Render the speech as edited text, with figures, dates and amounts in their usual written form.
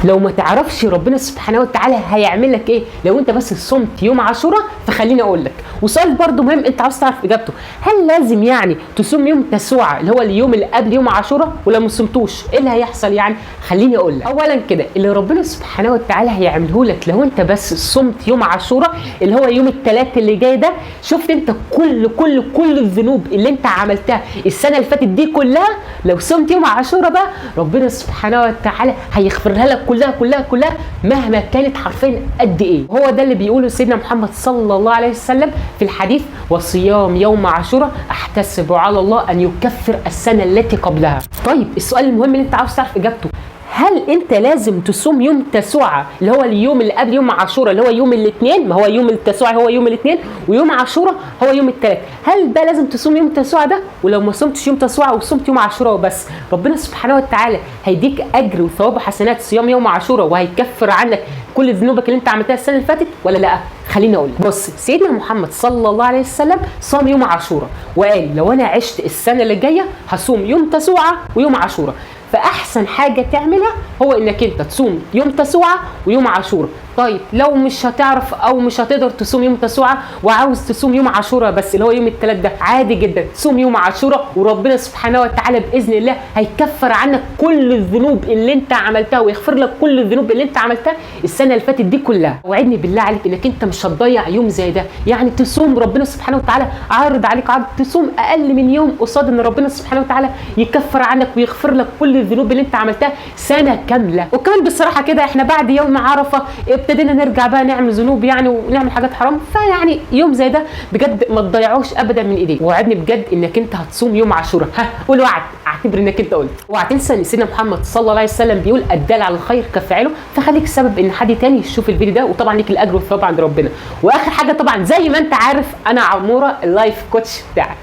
لو ما تعرفش ربنا سبحانه وتعالى هيعمل لك ايه لو انت بس صمت يوم عاشوراء، فخليني اقول لك. وسؤال برضو مهم انت عاوز تعرف اجابته، هل لازم يعني تصوم يوم تسوعة اللي هو اليوم اللي قبل يوم عاشوراء، ولا ما صمتوش ايه اللي هيحصل؟ يعني خليني اقول لك. اولا كده اللي ربنا سبحانه وتعالى هيعمله لك لو انت بس صمت يوم عاشوراء اللي هو يوم الثلاث اللي جاي ده، شفت انت كل الذنوب اللي انت عملتها السنه اللي فاتت دي كلها، لو صمت يوم عاشوراء بقى ربنا سبحانه وتعالى هيغفرها لك كلها مهما كانت حرفيا قد ايه. هو ده اللي بيقوله سيدنا محمد صلى الله عليه وسلم في الحديث: وصيام يوم عاشوراء احتسب على الله ان يكفر السنه التي قبلها. طيب السؤال المهم اللي انت عاوز تعرف اجابته، هل انت لازم تصوم يوم تسوعة اللي هو اليوم اللي قبل يوم عاشوراء اللي هو يوم الاثنين؟ ما هو يوم التسوعة هو يوم الاثنين، ويوم عاشوراء هو يوم الثلاث. هل ده لازم تصوم يوم التسوعة ده؟ ولو ما صمتش يوم تسوعة وصمت يوم عاشوراء وبس، ربنا سبحانه وتعالى هيديك اجر وثواب وحسنات صيام يوم عاشوراء وهيكفر عنك كل ذنوبك اللي انت عملتها السنه اللي فاتت، ولا لا؟ خليني اقول لك. بص، سيدنا محمد صلى الله عليه وسلم صام يوم عاشوراء وقال لو انا عشت السنه اللي جايه هصوم يوم تسوعة ويوم عاشوراء. فاحسن حاجه تعملها هو انك انت تصوم يوم تسوعة ويوم عاشوراء. طيب لو مش هتعرف او مش هتقدر تصوم يوم تسوعة وعاوز تصوم يوم عاشوراء بس اللي هو يوم الثلاث ده، عادي جدا تصوم يوم عاشوراء وربنا سبحانه وتعالى باذن الله هيكفر عنك كل الذنوب اللي انت عملتها ويغفر لك كل الذنوب اللي انت عملتها السنه اللي فاتت دي كلها. وعدني بالله عليك انك انت مش هتضيع يوم زي ده، يعني تصوم ربنا سبحانه وتعالى عارض عليك عرض تصوم اقل من يوم قصاد ان ربنا سبحانه وتعالى يكفر عنك ويغفر لك كل الذنوب اللي انت عملتها سنه كامله. وكمان بصراحه كده احنا بعد يوم عرفه ابتدينا نرجع بقى نعمل ذنوب يعني ونعمل حاجات حرام، فيعني يوم زي ده بجد ما تضيعوش ابدا من ايديك. وعدني بجد انك انت هتصوم يوم عاشوراء، قول وعد، اعتبر انك انت قلت. اوعى تنسى ان سيدنا محمد صلى الله عليه وسلم بيقول الدال على الخير كفاعله، فخليك سبب ان حد تاني يشوف الفيديو ده، وطبعا ليك الاجر والثواب عند ربنا. واخر حاجه طبعا زي ما انت عارف انا عموره اللايف كوتش بتاعك.